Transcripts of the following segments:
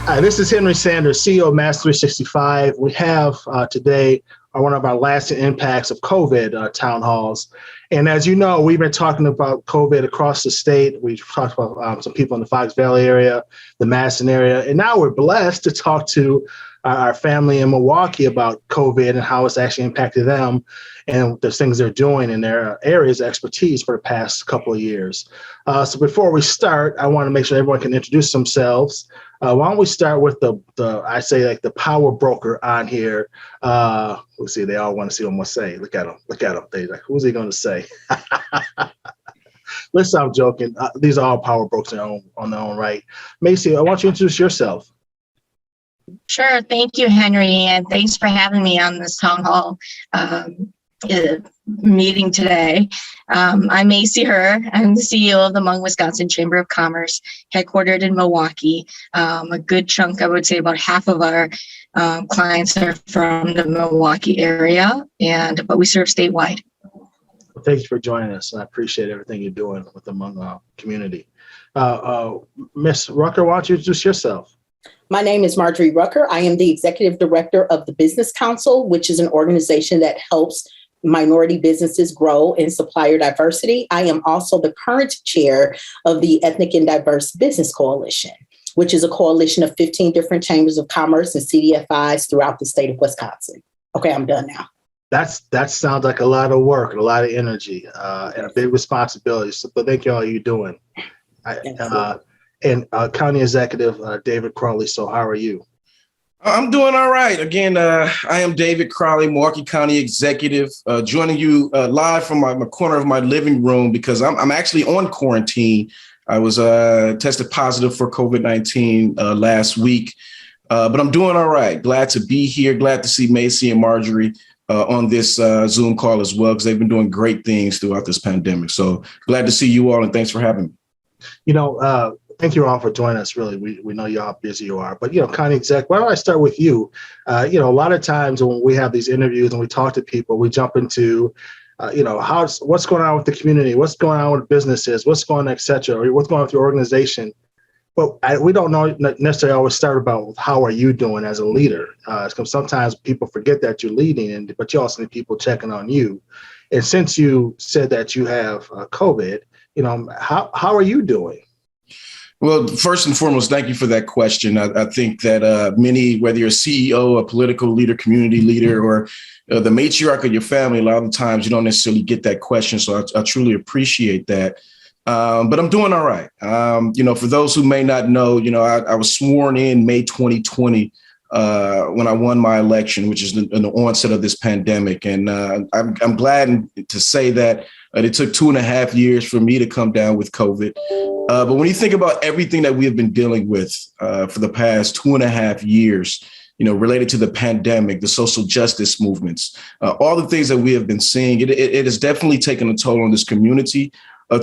Hi, this is Henry Sanders, CEO of Mass 365. We have today one of our lasting impacts of COVID town halls. And as you know, we've been talking about COVID across the state. We've talked about some people in the Fox Valley area, the Madison area, and now we're blessed to talk to our family in Milwaukee about COVID and how it's actually impacted them and the things they're doing in their areas of expertise for the past couple of years. So before we start, I want to make sure everyone can introduce themselves. Why don't we start with the power broker on here. Let's see, they all want to see what I'm going to say. Look at them. They like, who's he going to say? Listen, I'm joking. These are all power brokers on their own right. Maysee, I want you to introduce yourself. Sure. Thank you, Henry. And thanks for having me on this town hall meeting today. I'm Maysee Herr. I'm the CEO of the Hmong, Wisconsin Chamber of Commerce, headquartered in Milwaukee. A good chunk, I would say about half of our clients are from the Milwaukee area, but we serve statewide. Well, thank you for joining us. I appreciate everything you're doing with the Hmong community. Ms. Rucker, why don't you introduce yourself? My name is Marjorie Rucker. I am the Executive Director of the Business Council, which is an organization that helps minority businesses grow in supplier diversity. I am also the current chair of the Ethnic and Diverse Business Coalition, which is a coalition of 15 different chambers of commerce and CDFIs throughout the state of Wisconsin. Okay, I'm done now. That sounds like a lot of work, a lot of energy, and a big responsibility. So thank you all you're doing. And County Executive David Crowley. So how are you? I'm doing all right. Again, I am David Crowley, Milwaukee County Executive, joining you live from my corner of my living room because I'm actually on quarantine. I was tested positive for COVID-19 last week, but I'm doing all right. Glad to be here. Glad to see Maysee and Marjorie on this Zoom call as well, because they've been doing great things throughout this pandemic. So glad to see you all, and thanks for having me. Thank you all for joining us. Really, we know how busy you are, but County Exec, why don't I start with you? A lot of times when we have these interviews and we talk to people, we jump into, what's going on with the community, what's going on with businesses, what's going on, et cetera, or what's going on with your organization. But we don't necessarily always start about how are you doing as a leader. Because sometimes people forget that you're leading, but you also need people checking on you. And since you said that you have COVID, how are you doing? Well, first and foremost, thank you for that question. I think that many, whether you're a CEO, a political leader, community leader, or the matriarch of your family, a lot of the times you don't necessarily get that question. So I truly appreciate that. But I'm doing all right. For those who may not know, I was sworn in May 2020 when I won my election, which is in the onset of this pandemic. And I'm glad to say that it took 2.5 years for me to come down with COVID. But when you think about everything that we have been dealing with for the past 2.5 years, related to the pandemic, the social justice movements, all the things that we have been seeing, it has definitely taken a toll on this community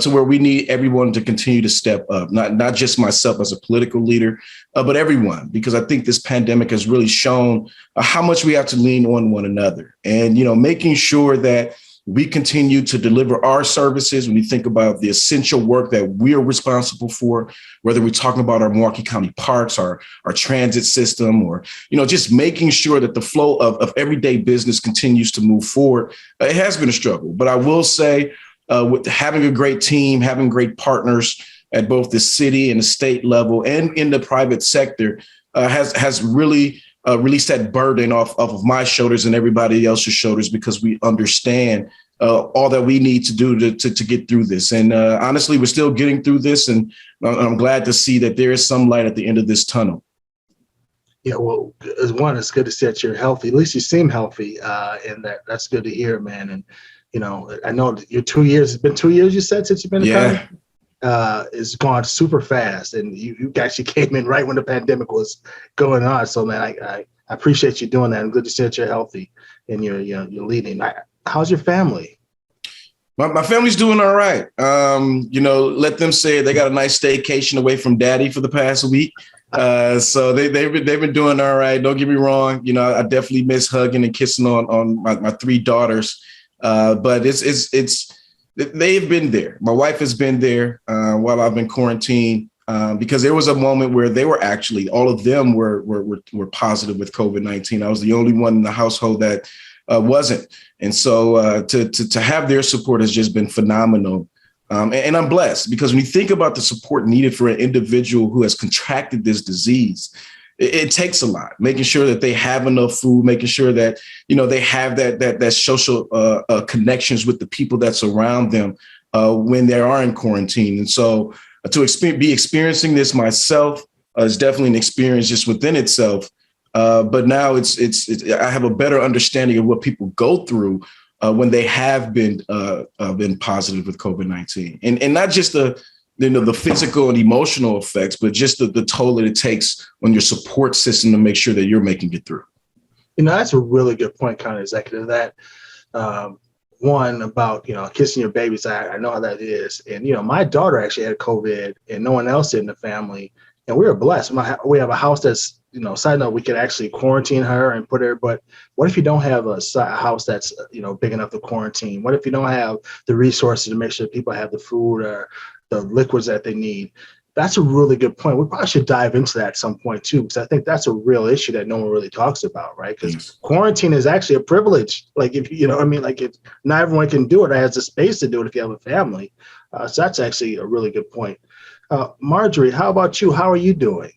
to where we need everyone to continue to step up, not just myself as a political leader, but everyone, because I think this pandemic has really shown how much we have to lean on one another and, making sure that we continue to deliver our services. When you think about the essential work that we're responsible for, whether we're talking about our Milwaukee County parks, our transit system, or, just making sure that the flow of everyday business continues to move forward, it has been a struggle. But I will say with having a great team, having great partners at both the city and the state level and in the private sector has really release that burden off of my shoulders and everybody else's shoulders, because we understand all that we need to do to get through this. And honestly, we're still getting through this. And I'm glad to see that there is some light at the end of this tunnel. Yeah, well, it's good to see that you're healthy. At least you seem healthy. And that's good to hear, man. And, I know you're 2 years. It's been 2 years, you said, since you've been in the county? It's gone super fast, and you actually came in right when the pandemic was going on. So, man, I appreciate you doing that. And good to see that you're healthy and you're leading. How's your family? My family's doing all right. Let them say they got a nice staycation away from daddy for the past week. So they've been doing all right. Don't get me wrong. I definitely miss hugging and kissing on my 3 daughters. But they've been there. My wife has been there while I've been quarantined. because there was a moment where they were actually, all of them were positive with COVID-19. I was the only one in the household that wasn't. And so to have their support has just been phenomenal. And I'm blessed because when you think about the support needed for an individual who has contracted this disease, it takes a lot, making sure that they have enough food, making sure that, they have that social connections with the people that surround them when they are in quarantine. And so to be experiencing this myself is definitely an experience just within itself. But now it's I have a better understanding of what people go through when they have been positive with COVID-19, and not just the physical and emotional effects, but just the toll that it takes on your support system to make sure that you're making it through. That's a really good point, County Executive. That one about kissing your babies. I know how that is, and my daughter actually had COVID, and no one else did in the family, and we were blessed. We have a house that's side note, we could actually quarantine her and put her. But what if you don't have a house that's big enough to quarantine? What if you don't have the resources to make sure people have the food or the liquids that they need? That's a really good point. We probably should dive into that at some point too, because I think that's a real issue that no one really talks about, right? Because quarantine is actually a privilege. Like if if not everyone can do it, or has the space to do it if you have a family. So that's actually a really good point. Marjorie, how about you? How are you doing?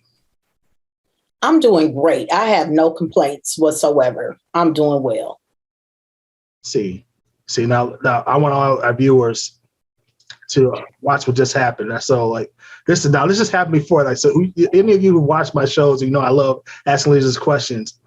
I'm doing great. I have no complaints whatsoever. I'm doing well. See, now I want all our viewers to watch what just happened. So this just happened before. So any of you who watch my shows, I love asking leaders questions.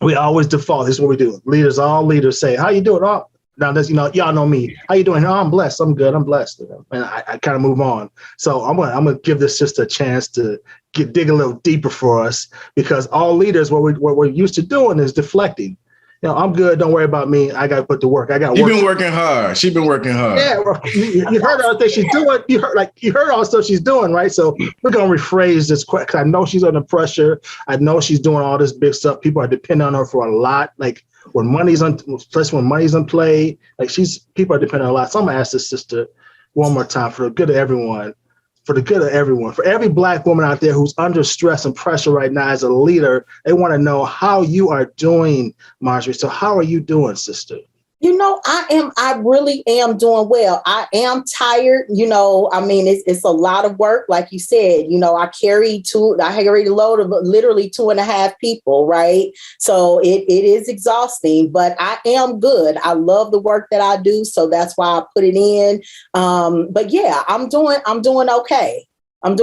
We always default. This is what we do. All leaders say, "How you doing?" Oh, now this, y'all know me. How you doing? Oh, I'm blessed. I'm good. I'm blessed. And I kind of move on. So I'm gonna give this just a chance to dig a little deeper for us, because all leaders, what we're used to doing is deflecting. I'm good. Don't worry about me. I got to put to work. I got. You've been working hard. She's been working hard. Yeah, you heard all the things she's doing. You heard all the stuff she's doing, right? So we're gonna rephrase this quick, because I know she's under pressure. I know she's doing all this big stuff. People are depending on her for a lot. When money's especially when money's in play, people are depending on a lot. So I'm gonna ask this sister one more time for the good of everyone. For every Black woman out there who's under stress and pressure right now as a leader, they want to know how you are doing, Marjorie. So how are you doing, sister? I really am doing well. I am tired. It's a lot of work. Like you said, I carry the load of literally 2.5 people, right? So it is exhausting, but I am good. I love the work that I do. So that's why I put it in. But yeah, I'm doing okay. I'm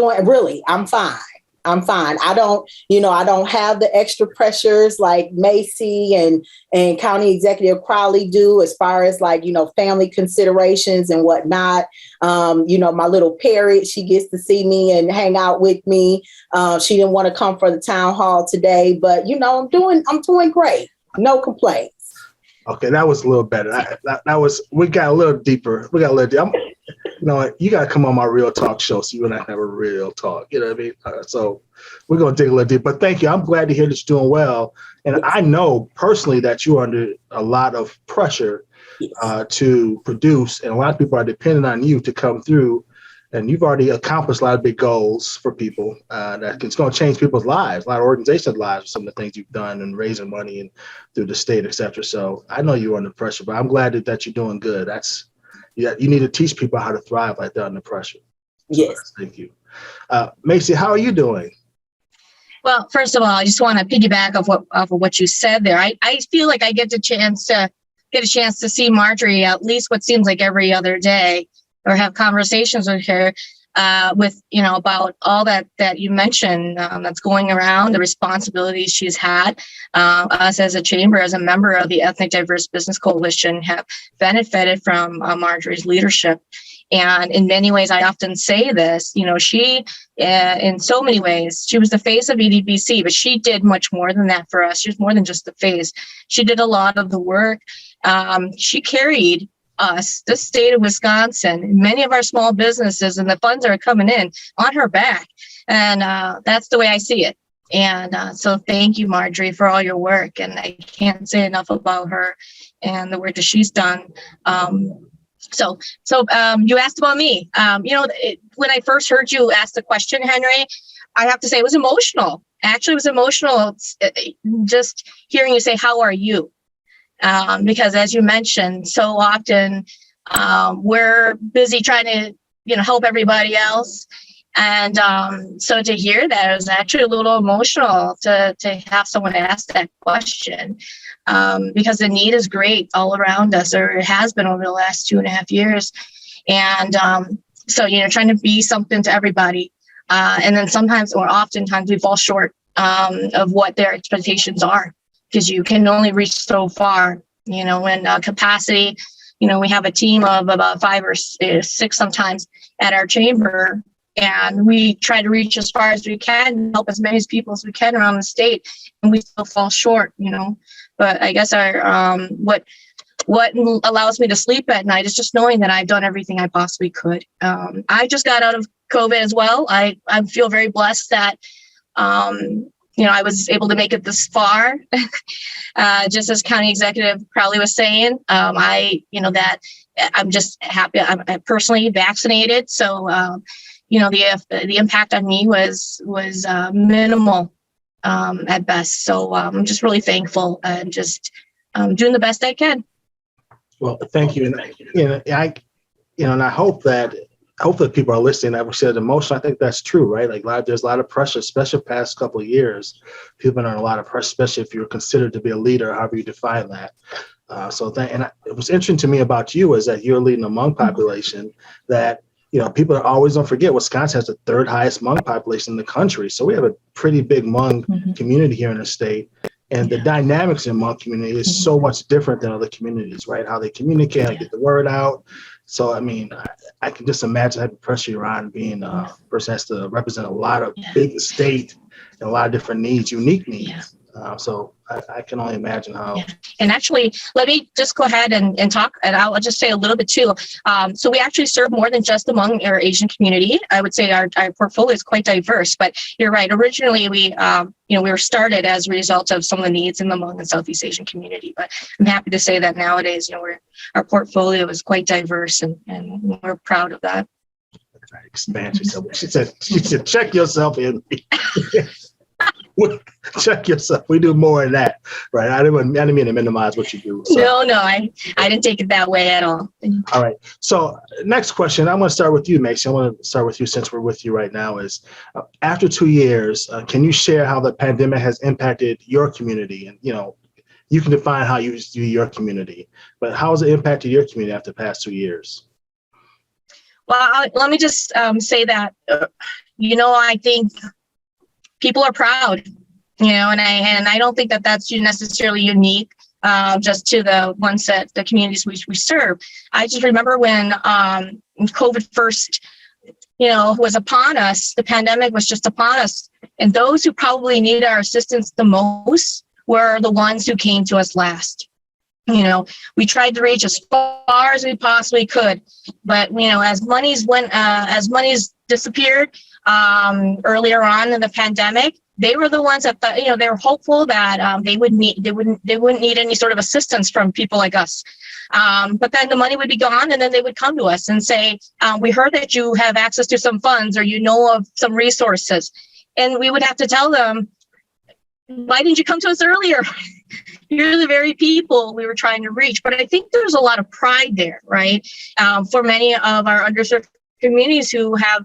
fine. I don't have the extra pressures like Maysee and County Executive Crowley do, as far as family considerations and whatnot. My little parrot, she gets to see me and hang out with me. She didn't want to come for the town hall today, but I'm doing great. No complaints. Okay, that was a little better. We got a little deeper. You got to come on my real talk show so you and I have a real talk. You know what I mean? So we're going to dig a little deep. But thank you. I'm glad to hear that you're doing well. And I know personally that you're under a lot of pressure to produce. And a lot of people are depending on you to come through. And you've already accomplished a lot of big goals for people it's going to change people's lives, a lot of organizations' lives, some of the things you've done and raising money and through the state, et cetera. So I know you're under pressure, but I'm glad that you're doing good. You need to teach people how to thrive like that under pressure. Yes. Thank you. Maysee, how are you doing? Well, first of all, I just want to piggyback off of what you said there. I feel like I get a chance to see Marjorie at least what seems like every other day, or have conversations with her about all that you mentioned that's going around, the responsibilities she's had. Us as a chamber, as a member of the Ethnic Diverse Business Coalition, have benefited from Marjorie's leadership. And in many ways, I often say this, she, in so many ways, she was the face of EDBC, but she did much more than that for us. She was more than just the face. She did a lot of the work. She carried us, the state of Wisconsin, many of our small businesses, and the funds are coming in on her back. And that's the way I see it. And so thank you, Marjorie, for all your work. And I can't say enough about her and the work that she's done So you asked about me. When I first heard you ask the question, Henry, I have to say it was emotional. Actually, it was emotional just hearing you say, "How are you?" Because as you mentioned, so often we're busy trying to, help everybody else. And so to hear that, it was actually a little emotional to have someone ask that question, because the need is great all around us, or it has been over the last 2.5 years. And so, trying to be something to everybody. And then sometimes, or oftentimes, we fall short of what their expectations are, because you can only reach so far, when capacity, we have a team of about 5 or 6 sometimes at our chamber, and we try to reach as far as we can, help as many people as we can around the state, and we still fall short, But I guess our what allows me to sleep at night is just knowing that I've done everything I possibly could. I just got out of COVID as well. I feel very blessed that I was able to make it this far. Just as County Executive Crowley was saying, that I'm just happy I'm personally vaccinated. So, the impact on me was minimal at best. So I'm just really thankful and just doing the best I can. Well, thank you. And I hope that people are listening. That we said emotional. I think that's true, right? There's a lot of pressure, especially the past couple of years. People have been under a lot of pressure, especially if you're considered to be a leader, however you define that. It was interesting to me about you is that you're leading a Hmong population that, people always don't forget Wisconsin has the 3rd highest Hmong population in the country. So we have a pretty big Hmong community here in the state. And the dynamics in Hmong community is so much different than other communities, right? How they communicate, how they get the word out. So, I can just imagine having pressure you're on being a person has to represent a lot of big state and a lot of different needs, unique needs. Yeah. So I can only imagine how. Yeah. And actually, let me just go ahead and talk, and I'll just say a little bit too. So we actually serve more than just the Hmong or Asian community. I would say our portfolio is quite diverse, but you're right. Originally, we were started as a result of some of the needs in the Hmong and Southeast Asian community. But I'm happy to say that nowadays, our portfolio is quite diverse, and we're proud of that. Expansion. So she said, check yourself in. Check yourself. We do more than that, right? I didn't mean to minimize what you do. So. No, I didn't take it that way at all. All right. So next question, I'm going to start with you, Maysee. I want to start with you since we're with you right now. Is after 2 years, can you share how the pandemic has impacted your community? And you can define how you do your community, but how has it impacted your community after the past 2 years? Well, let me just say that I think people are proud, and I don't think that that's necessarily unique just to the ones that the communities we serve. I just remember when COVID first, was upon us, the pandemic was just upon us, and those who probably needed our assistance the most were the ones who came to us last. We tried to reach as far as we possibly could, but as monies disappeared earlier on in the pandemic, they were the ones that thought, they were hopeful that they wouldn't need any sort of assistance from people like us. But then the money would be gone, and then they would come to us and say, "We heard that you have access to some funds, or of some resources," and we would have to tell them, "Why didn't you come to us earlier? You're the very people we were trying to reach." But I think there's a lot of pride there, right? For many of our underserved communities who have,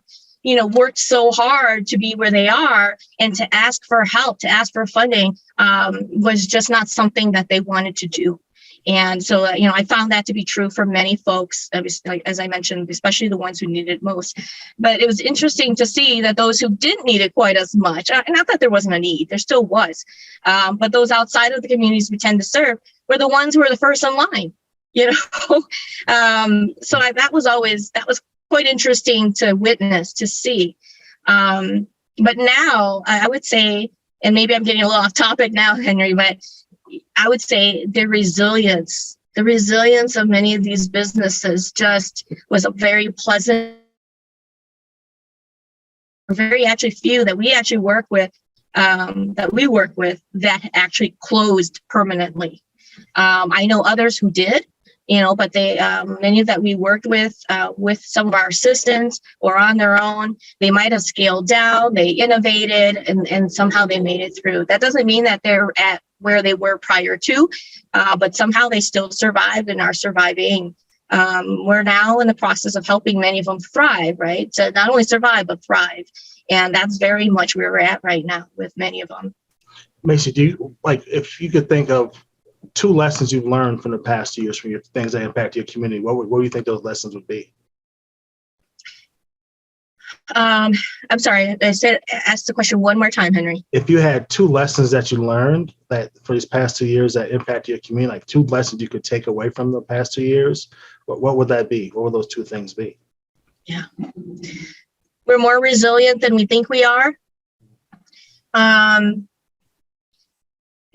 worked so hard to be where they are, and to ask for help, to ask for funding, was just not something that they wanted to do. And so, I found that to be true for many folks, as I mentioned, especially the ones who needed it most. But it was interesting to see that those who didn't need it quite as much, not that there wasn't a need, there still was, but those outside of the communities we tend to serve were the ones who were the first in line, So that was quite interesting to witness, to see. But now I would say, and maybe I'm getting a little off topic now, Henry, but I would say the resilience of many of these businesses just was a very pleasant, very actually few that we actually work with, that actually closed permanently. I know others who did, but they, many that we worked with some of our assistants or on their own, they might have scaled down, they innovated, and somehow they made it through. That doesn't mean that they're at where they were prior to, but somehow they still survived and are surviving. We're now in the process of helping many of them thrive, right? So not only survive, but thrive. And that's very much where we're at right now with many of them. Maysee, do you, if you could think of 2 lessons you've learned from the past 2 years, from your things that impact your community, what do you think those lessons would be? I'm sorry, ask the question one more time, Henry. If you had 2 lessons that you learned that for these past 2 years that impact your community, like 2 lessons you could take away from the past 2 years, what would that be? What would those 2 things be? Yeah. We're more resilient than we think we are.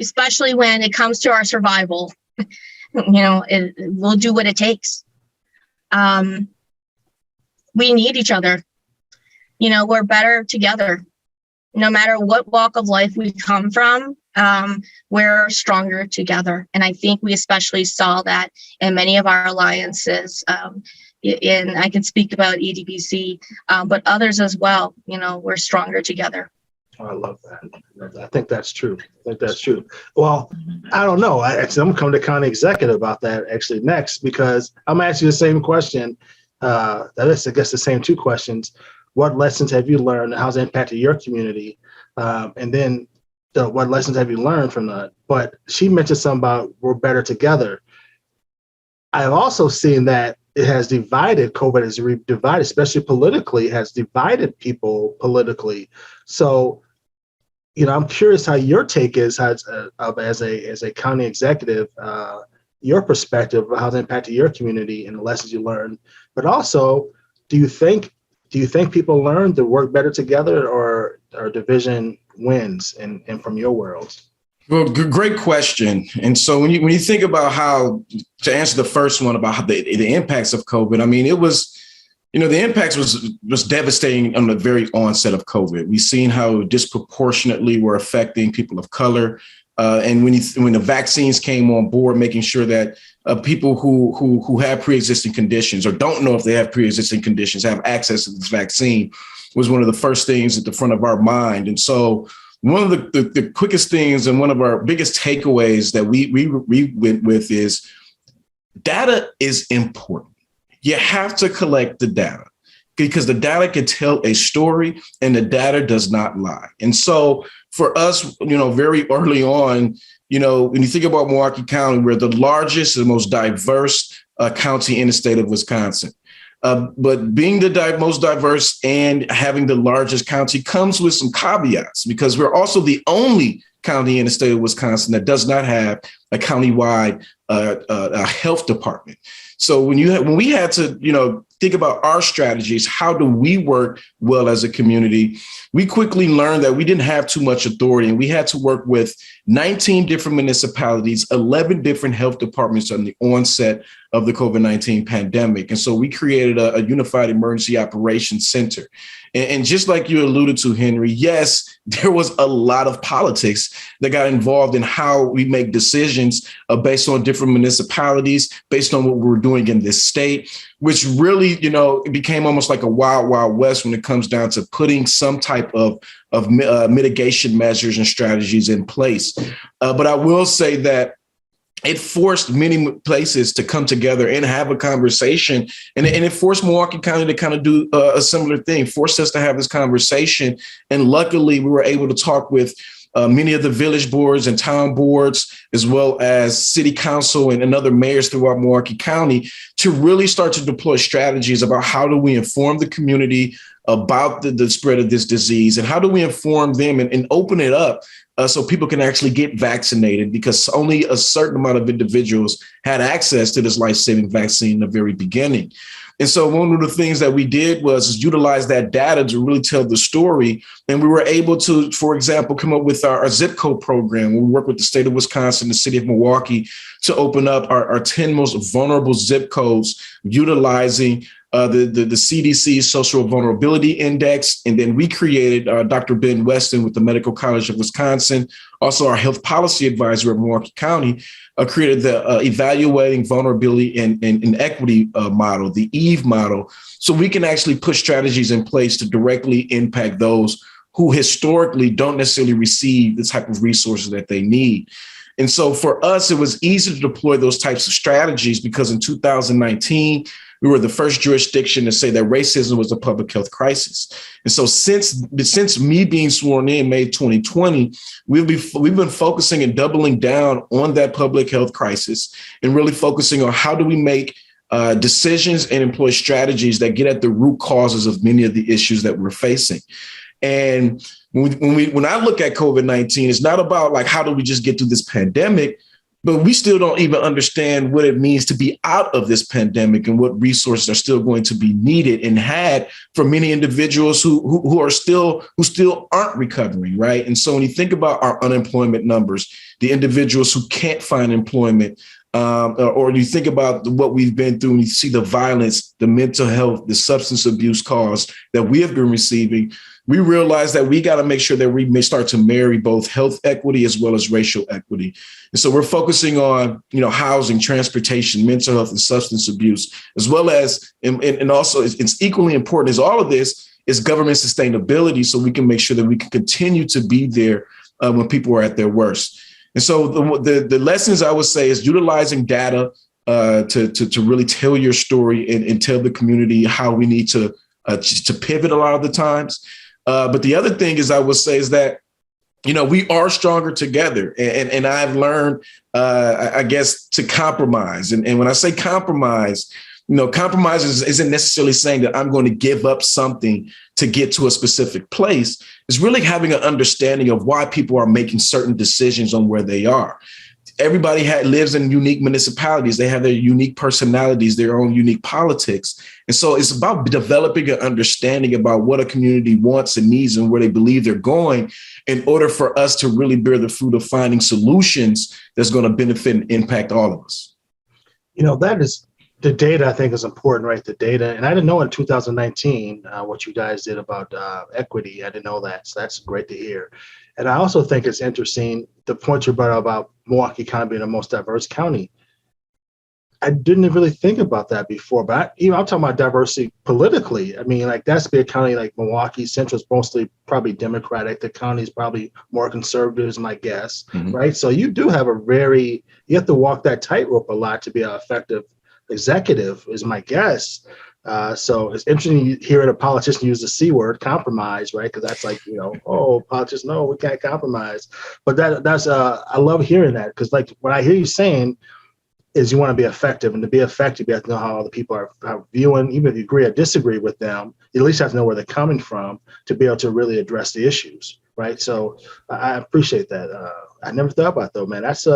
Especially when it comes to our survival, we'll do what it takes. We need each other. We're better together. No matter what walk of life we come from, we're stronger together. And I think we especially saw that in many of our alliances. I can speak about EDBC, but others as well. We're stronger together. Oh, I love that. I think that's true. Well, I don't know. I'm coming to county executive about that actually next, because I'm asking you the same question. That is, I guess, the same 2 questions. What lessons have you learned? How's it impacted your community? And then what lessons have you learned from that? But she mentioned something about we're better together. I've also seen that it has divided, COVID has divided, especially politically, it has divided people politically. So, I'm curious how your take is as a county executive, your perspective of how it's impacted your community and the lessons you learned. But also, do you think people learn to work better together, or division wins and from your world? Well, great question. And so when you think about how to answer the first one about how the impacts of COVID, I mean, it was, the impacts was devastating on the very onset of COVID. We've seen how disproportionately were affecting people of color. And when the vaccines came on board, making sure that people who have pre-existing conditions or don't know if they have pre-existing conditions have access to this vaccine was one of the first things at the front of our mind. And so one of the quickest things and one of our biggest takeaways that we went with is data is important. You have to collect the data because the data can tell a story and the data does not lie. And so for us, very early on, when you think about Milwaukee County, we're the largest and most diverse county in the state of Wisconsin. But being the most diverse and having the largest county comes with some caveats, because we're also the only county in the state of Wisconsin that does not have a countywide health department. So when we had to, think about our strategies, how do we work well as a community? We quickly learned that we didn't have too much authority, and we had to work with 19 different municipalities, 11 different health departments on the onset of the COVID-19 pandemic. And so we created a unified emergency operations center. And just like you alluded to, Henry, yes, there was a lot of politics that got involved in how we make decisions based on different municipalities, based on what we were doing in this state, which really, it became almost like a wild, wild west when it comes down to putting some type of mitigation measures and strategies in place. But I will say that it forced many places to come together and have a conversation. And it forced Milwaukee County to kind of do a similar thing, forced us to have this conversation. And luckily, we were able to talk with many of the village boards and town boards, as well as city council and other mayors throughout Milwaukee County, to really start to deploy strategies about how do we inform the community about the spread of this disease, and how do we inform them and open it up so people can actually get vaccinated, because only a certain amount of individuals had access to this life-saving vaccine in the very beginning. And so one of the things that we did was utilize that data to really tell the story. And we were able to, for example, come up with our zip code program. We work with the state of Wisconsin, the city of Milwaukee, to open up our 10 most vulnerable zip codes, utilizing the CDC Social Vulnerability Index. And then we created Dr. Ben Weston with the Medical College of Wisconsin, also our health policy advisor at Milwaukee County, created the Evaluating Vulnerability and Equity model, the EVE model, so we can actually put strategies in place to directly impact those who historically don't necessarily receive the type of resources that they need. And so for us, it was easy to deploy those types of strategies because in 2019, we were the first jurisdiction to say that racism was a public health crisis. And so since me being sworn in May 2020, we've been focusing and doubling down on that public health crisis and really focusing on how do we make decisions and employ strategies that get at the root causes of many of the issues that we're facing. And when I look at COVID-19, it's not about like, how do we just get through this pandemic, but we still don't even understand what it means to be out of this pandemic and what resources are still going to be needed and had for many individuals who still aren't recovering, right? And so when you think about our unemployment numbers, the individuals who can't find employment, or you think about what we've been through and you see the violence, the mental health, the substance abuse calls that we have been receiving, we realize that we got to make sure that we may start to marry both health equity as well as racial equity. And so we're focusing on, housing, transportation, mental health, and substance abuse, as well as, and also it's equally important as all of this is government sustainability, so we can make sure that we can continue to be there when people are at their worst. And so the lessons I would say is utilizing data to really tell your story and tell the community how we need to pivot a lot of the times. But the other thing is I would say is that, we are stronger together. And I've learned, I guess, to compromise. And when I say compromise, compromise isn't necessarily saying that I'm going to give up something to get to a specific place. It's really having an understanding of why people are making certain decisions on where they are. Everybody lives in unique municipalities. They have their unique personalities, their own unique politics. And so it's about developing an understanding about what a community wants and needs and where they believe they're going in order for us to really bear the fruit of finding solutions that's going to benefit and impact all of us. That is the data, I think, is important, right? The data. And I didn't know in 2019 what you guys did about equity. I didn't know that. So that's great to hear. And I also think it's interesting, the point you brought up about Milwaukee County being the most diverse county. I didn't really think about that before, but I'm talking about diversity politically. I mean, like that's big county like Milwaukee Central is mostly probably Democratic. The county is probably more conservative, is my guess, right? So you do have you have to walk that tightrope a lot to be an effective executive, is my guess. So it's interesting hearing a politician use the C word, compromise, right? Because that's like, politicians, no, we can't compromise. But that's I love hearing that, because like what I hear you saying is you want to be effective, and to be effective, you have to know how other people are viewing, even if you agree or disagree with them, you at least have to know where they're coming from to be able to really address the issues, right? So I appreciate that. I never thought about though, man. That's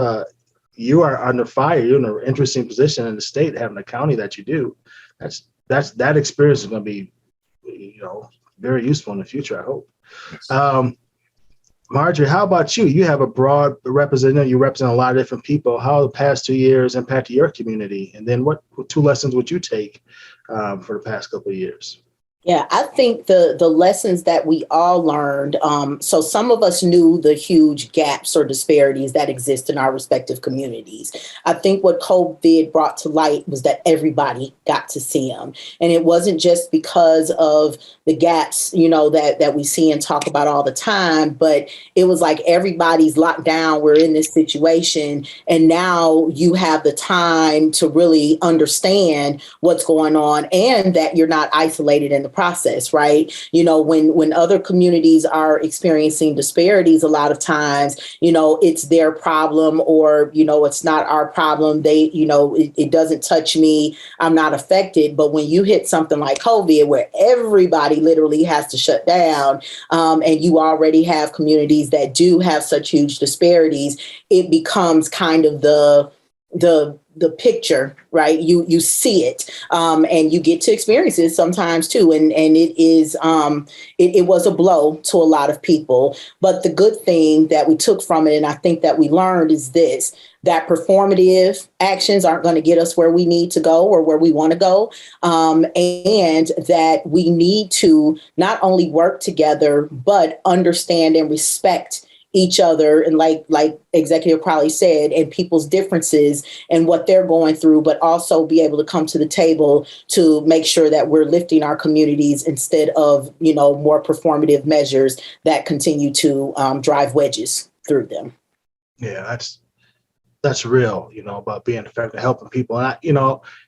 you are under fire. You're in an interesting position in the state, having a county that you do. That experience is going to be, very useful in the future, I hope. Marjorie, how about you? You have a broad representative. You represent a lot of different people. How the past 2 years impacted your community? And then what 2 lessons would you take for the past couple of years? Yeah, I think the lessons that we all learned, so some of us knew the huge gaps or disparities that exist in our respective communities. I think what COVID brought to light was that everybody got to see them. And it wasn't just because of the gaps, that we see and talk about all the time, but it was like everybody's locked down. We're in this situation. And now you have the time to really understand what's going on and that you're not isolated in the process, right? When other communities are experiencing disparities, a lot of times, it's their problem, or, it's not our problem. They, it doesn't touch me. I'm not affected. But when you hit something like COVID, where everybody literally has to shut down, and you already have communities that do have such huge disparities, it becomes kind of the the picture, right? You see it, and you get to experience it sometimes too. And it is it was a blow to a lot of people. But the good thing that we took from it, and I think that we learned, is this: that performative actions aren't going to get us where we need to go or where we want to go, and that we need to not only work together but understand and respect each other, and like Executive Crowley said, and people's differences and what they're going through, but also be able to come to the table to make sure that we're lifting our communities instead of, more performative measures that continue to drive wedges through them. Yeah, that's real, about being effective, helping people. And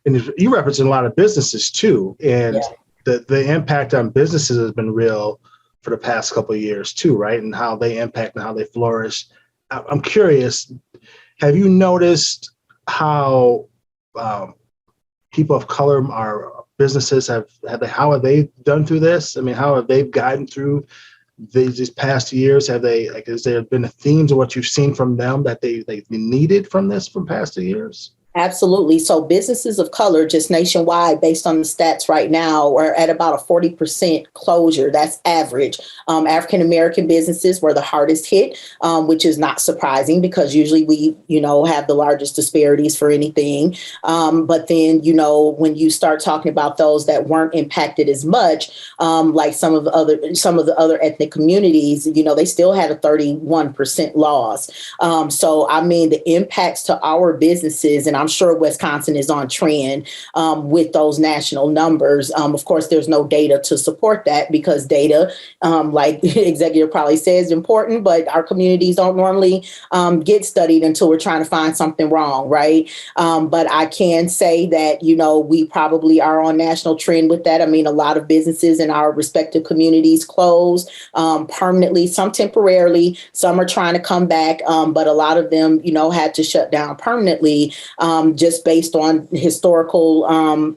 and you represent a lot of businesses too, and the impact on businesses has been real for the past couple of years too, right? And how they impact and how they flourish. I'm curious, have you noticed how people of color, our businesses how have they done through this? I mean, how have they gotten through these past years? Has there been themes of what you've seen from them that they needed from past years? Absolutely. So businesses of color, just nationwide, based on the stats right now, are at about a 40% closure. That's average. African-American businesses were the hardest hit, which is not surprising because usually we, have the largest disparities for anything. But then, when you start talking about those that weren't impacted as much, like some of the other ethnic communities, they still had a 31% loss. So, I mean, the impacts to our businesses, and I'm sure Wisconsin is on trend with those national numbers. Of course, there's no data to support that because data, like Executive probably says, is important, but our communities don't normally get studied until we're trying to find something wrong, right? But I can say that, we probably are on national trend with that. I mean, a lot of businesses in our respective communities closed permanently, some temporarily, some are trying to come back, but a lot of them, had to shut down permanently. Just based on historical,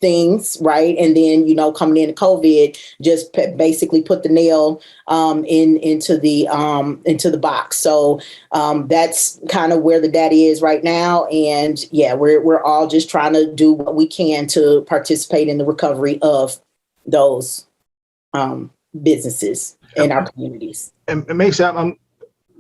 things, right? And then, coming into COVID, just basically put the nail into the box. So that's kind of where the data is right now. And yeah, we're all just trying to do what we can to participate in the recovery of those businesses in our communities. And it makes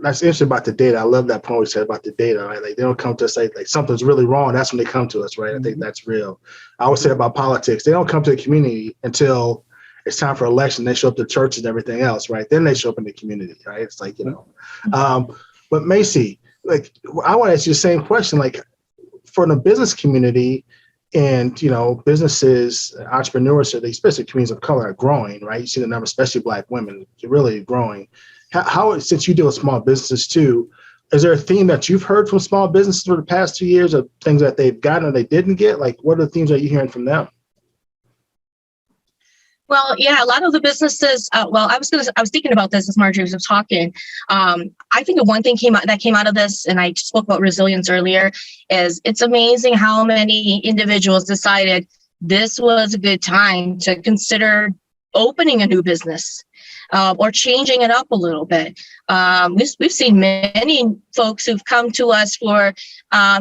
that's interesting about the data. I love that point we said about the data, right? Like they don't come to us like something's really wrong. That's when they come to us, right? I think that's real. I always say about politics, they don't come to the community until it's time for election. They show up to churches and everything else, right? Then they show up in the community, right? It's like, but Maysee, like I want to ask you the same question, like for the business community and, businesses, entrepreneurs, especially communities of color are growing, right? You see the number, especially Black women, really growing. How, since you deal with small businesses too, is there a theme that you've heard from small businesses for the past 2 years of things that they've gotten or they didn't get? Like, what are the themes that you're hearing from them? Well, yeah, a lot of the businesses. I was thinking about this as Marjorie was talking. I think one thing came out of this, and I spoke about resilience earlier, is it's amazing how many individuals decided this was a good time to consider opening a new business. Or changing it up a little bit. We've seen many folks who've come to us for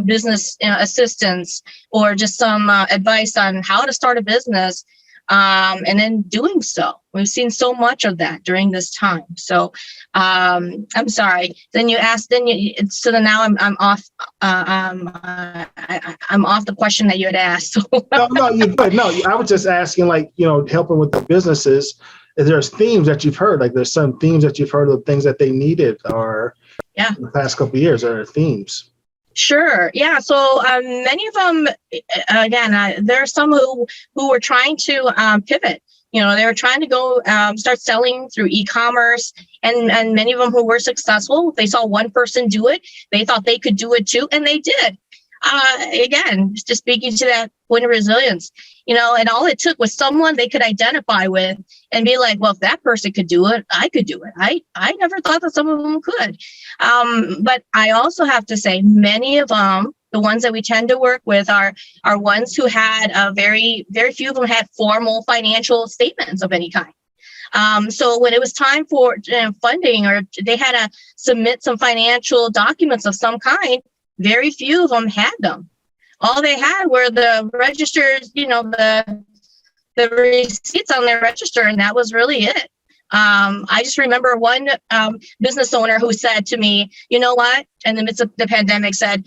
business assistance or just some advice on how to start a business, and then doing so. We've seen so much of that during this time. So I'm sorry. Then you asked. So then now I'm off. I'm off the question that you had asked. No, you're good. No, I was just asking, like, helping with the businesses. There's themes that you've heard, like there's some themes that you've heard of things that they needed or in the past couple of years are themes. Sure. Yeah. So many of them, again, there are some who were trying to pivot. They were trying to go start selling through e-commerce, and many of them who were successful, they saw one person do it. They thought they could do it too, and they did. Again, just speaking to that point of resilience, and all it took was someone they could identify with and be like, well, if that person could do it, I could do it. I never thought that some of them could. But I also have to say, many of them, the ones that we tend to work with are ones who had very, very few of them had formal financial statements of any kind. So when it was time for funding, or they had to submit some financial documents of some kind, very few of them had them. All they had were the registers, the receipts on their register, and that was really it. I just remember one business owner who said to me, you know what, in the midst of the pandemic said,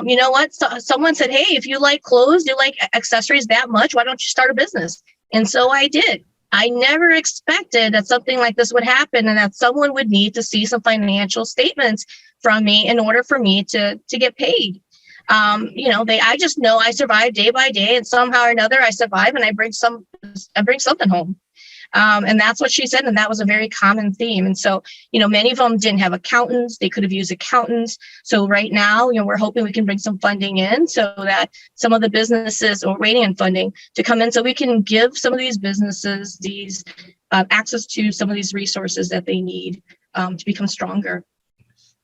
you know what, someone said, hey, if you like clothes, you like accessories that much, why don't you start a business? And so I did. I never expected that something like this would happen and that someone would need to see some financial statements from me in order for me to get paid. I just know I survive day by day, and somehow or another I survive and I bring something home. And that's what she said. And that was a very common theme. And so, many of them didn't have accountants. They could have used accountants. So right now, we're hoping we can bring some funding in so that some of the businesses are waiting on funding to come in so we can give some of these businesses these access to some of these resources that they need to become stronger.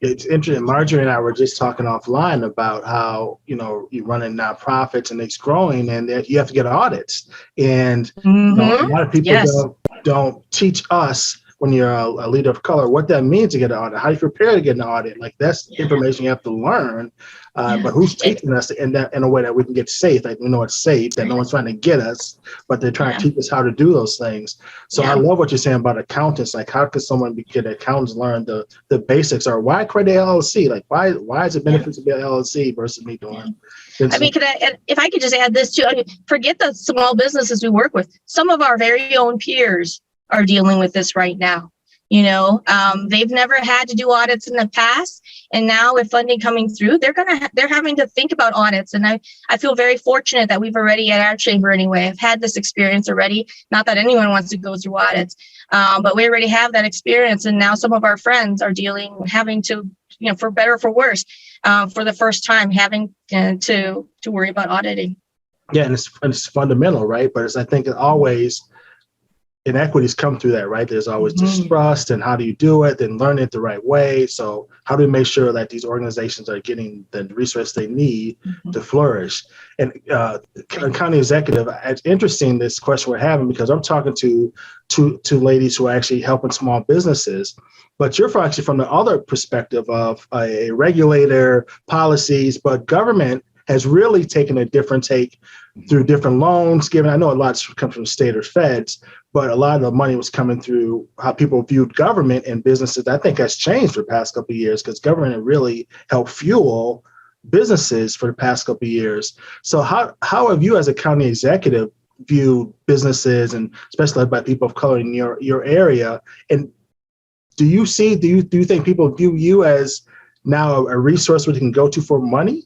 It's interesting. Marjorie and I were just talking offline about how, you're running nonprofits and it's growing and that you have to get audits. And a lot of people don't teach us when you're a leader of color what that means to get an audit, how you prepare to get an audit. Like that's information you have to learn. But who's teaching us in a way that we can get safe? Like we know it's safe, that no one's trying to get us, but they're trying to teach us how to do those things. So I love what you're saying about accountants. Like how could someone get accountants learn the basics, or why create an LLC? Like why is it benefit to be an LLC versus me doing? I mean, if I could just add this too, forget the small businesses we work with. Some of our very own peers are dealing with this right now. They've never had to do audits in the past, and now with funding coming through, they're having to think about audits. And I feel very fortunate that we've already at our chamber anyway. I've had this experience already. Not that anyone wants to go through audits, but we already have that experience. And now some of our friends are having to, for better or for worse, for the first time, having to worry about auditing. Yeah, and it's fundamental, right? But I think it always. Inequities come through that, right? There's always distrust, and how do you do it? Then learn it the right way. So how do we make sure that these organizations are getting the resources they need to flourish? And county executive, it's interesting this question we're having because I'm talking to two ladies who are actually helping small businesses, but you're actually from the other perspective of a regulator, policies, but government has really taken a different take through different loans given. I know a lot comes from state or feds, but a lot of the money was coming through how people viewed government and businesses. I think that's changed for the past couple of years because government really helped fuel businesses for the past couple of years. So how have you as a county executive viewed businesses, and especially by people of color in your area? And do you think people view you as now a resource where they can go to for money?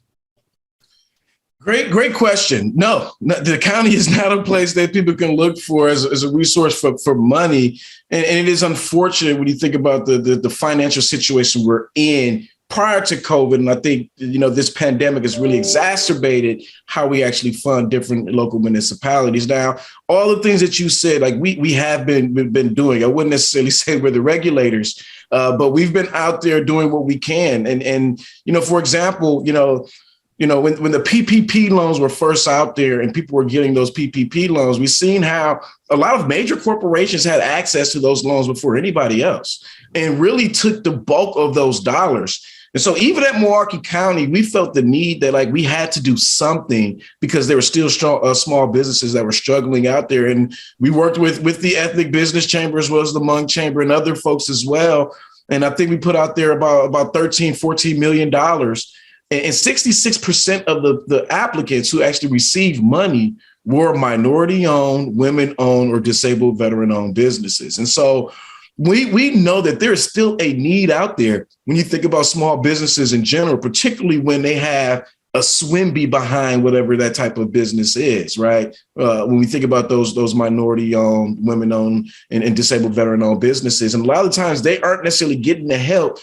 Great question. No, the county is not a place that people can look for as a resource for money. And it is unfortunate when you think about the financial situation we're in prior to COVID. And I think, this pandemic has really exacerbated how we actually fund different local municipalities. Now, all the things that you said, like we have been doing, I wouldn't necessarily say we're the regulators, but we've been out there doing what we can. And for example, when the PPP loans were first out there and people were getting those PPP loans, we've seen how a lot of major corporations had access to those loans before anybody else and really took the bulk of those dollars. And so even at Milwaukee County, we felt the need that we had to do something because there were still small businesses that were struggling out there. And we worked with the Ethnic Business Chamber as well as the Hmong Chamber and other folks as well. And I think we put out there about $13-14 million. And 66% of the applicants who actually received money were minority-owned, women-owned, or disabled veteran-owned businesses. And so we know that there is still a need out there when you think about small businesses in general, particularly when they have a SWIMBY behind whatever that type of business is, right? When we think about those minority-owned, women-owned, and disabled veteran-owned businesses. And a lot of times they aren't necessarily getting the help.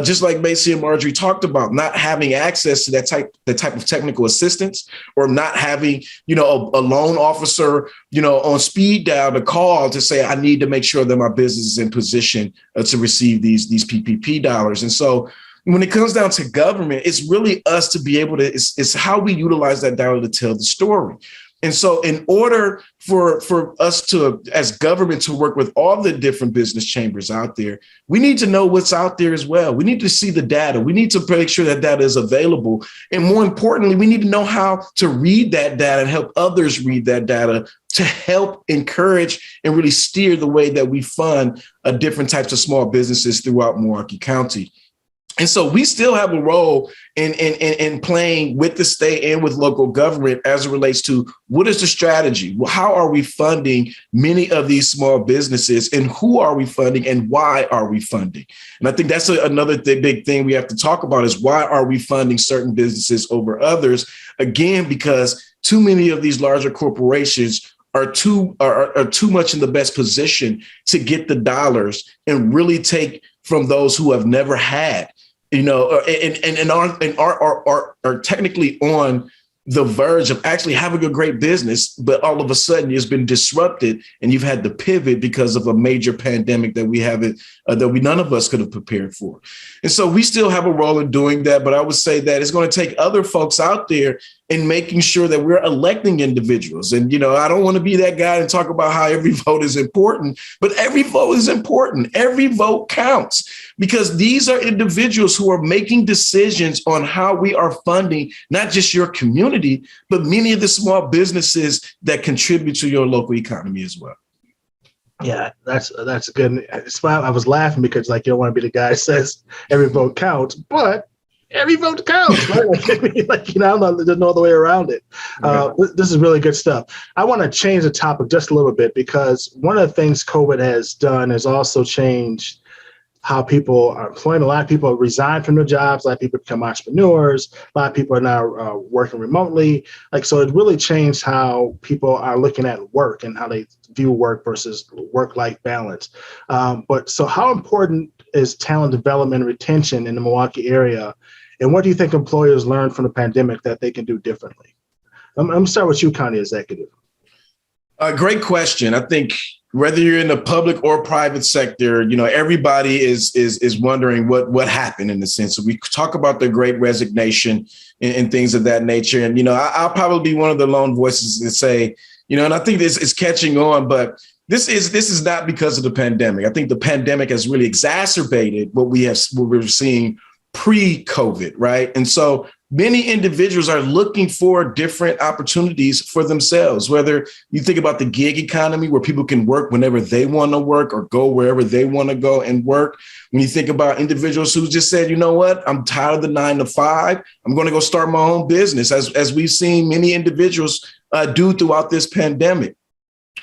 Just like Maysee and Marjorie talked about, not having access to that type of technical assistance, or not having, a loan officer, on speed dial to call to say, I need to make sure that my business is in position to receive these PPP dollars. And so when it comes down to government, it's really us to be able to, it's how we utilize that dollar to tell the story. And so in order for us to, as government, to work with all the different business chambers out there, we need to know what's out there as well. We need to see the data. We need to make sure that data is available. And more importantly, we need to know how to read that data and help others read that data to help encourage and really steer the way that we fund different types of small businesses throughout Milwaukee County. And so we still have a role in playing with the state and with local government as it relates to what is the strategy? How are we funding many of these small businesses, and who are we funding and why are we funding? And I think that's another big thing we have to talk about is why are we funding certain businesses over others? Again, because too many of these larger corporations are too much in the best position to get the dollars and really take from those who have never had. And are technically on the verge of actually having a great business, but all of a sudden it's been disrupted and you've had to pivot because of a major pandemic that we haven't, none of us could have prepared for. And so we still have a role in doing that. But I would say that it's going to take other folks out there in making sure that we're electing individuals. And, I don't want to be that guy and talk about how every vote is important, but every vote is important. Every vote counts because these are individuals who are making decisions on how we are funding, not just your community, but many of the small businesses that contribute to your local economy as well. Yeah, that's good. I was laughing because you don't want to be the guy that says every vote counts, but every vote counts, right? There's no other way around it. This is really good stuff. I want to change the topic just a little bit because one of the things COVID has done is also changed how people are employed. A lot of people resign from their jobs. A lot of people become entrepreneurs. A lot of people are now working remotely. So it really changed how people are looking at work and how they view work versus work-life balance. So how important is talent development and retention in the Milwaukee area? And what do you think employers learned from the pandemic that they can do differently? I'm going to start with you, County Executive. Great question. I think whether you're in the public or private sector, everybody is wondering what happened in the sense. So we talk about the Great Resignation and things of that nature. And, I'll probably be one of the lone voices that say, and I think this is catching on, but this is not because of the pandemic. I think the pandemic has really exacerbated what we're seeing pre-COVID, right? And so many individuals are looking for different opportunities for themselves, whether you think about the gig economy where people can work whenever they want to work or go wherever they want to go and work. When you think about individuals who just said, you know what, I'm tired of the 9 to 5, I'm going to go start my own business, as we've seen many individuals do throughout this pandemic.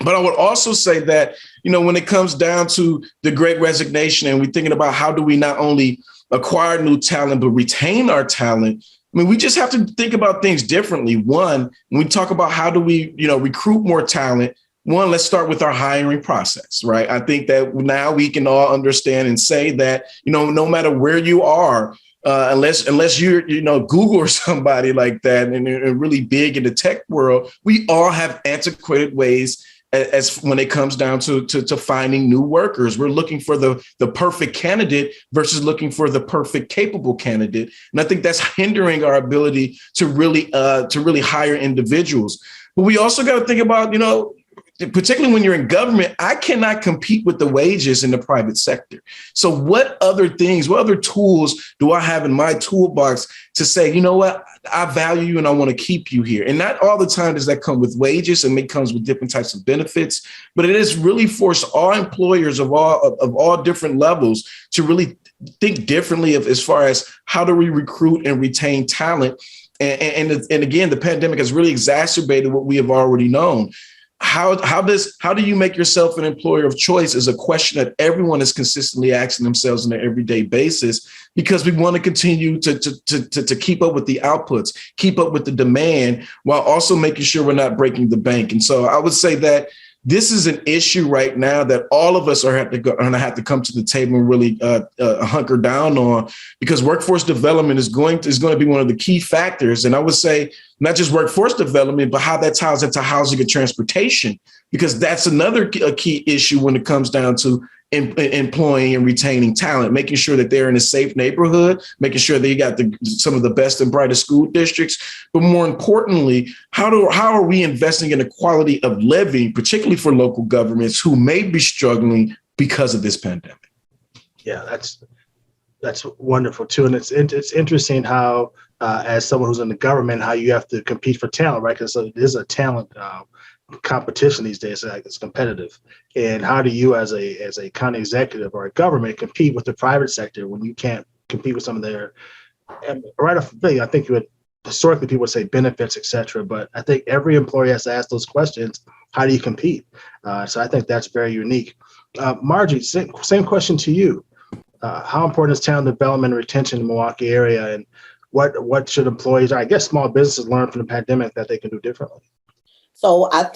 But I would also say that, when it comes down to the Great Resignation and we're thinking about how do we not only acquire new talent, but retain our talent, we just have to think about things differently. One, when we talk about how do we, recruit more talent, one, let's start with our hiring process, right? I think that now we can all understand and say that, no matter where you are, unless you're, Google or somebody like that and really big in the tech world, we all have antiquated ways as when it comes down to finding new workers. We're looking for the perfect candidate versus looking for the perfect capable candidate. And I think that's hindering our ability to really hire individuals. But we also got to think about, particularly when you're in government, I cannot compete with the wages in the private sector. So what other tools do I have in my toolbox to say, what, I value you and I want to keep you here? And not all the time does that come with wages, and it comes with different types of benefits, but it has really forced all employers of all different levels to really think differently as far as how do we recruit and retain talent. And again, the pandemic has really exacerbated what we have already known. How do you make yourself an employer of choice is a question that everyone is consistently asking themselves on an everyday basis, because we want to continue to keep up with the outputs, keep up with the demand, while also making sure we're not breaking the bank. And so I would say that this is an issue right now that all of us are going to have to come to the table and really hunker down on, because workforce development is going to be one of the key factors. And I would say not just workforce development, but how that ties into housing and transportation, because that's another key issue when it comes down to employing and retaining talent, making sure that they're in a safe neighborhood, making sure they got some of the best and brightest school districts. But more importantly, how are we investing in the quality of living, particularly for local governments who may be struggling because of this pandemic? Yeah, that's wonderful too, and it's interesting how, as someone who's in the government, how you have to compete for talent, right? Because it is a talent competition these days. It's competitive, and how do you, as a county executive or a government, compete with the private sector when you can't compete with some of their right off the bat? I think you would historically people would say benefits, etc. But I think every employer has to ask those questions. How do you compete? So I think that's very unique. Margie, same question to you. How important is talent development and retention in the Milwaukee area, and what should employees, or I guess small businesses, learn from the pandemic that they can do differently? So I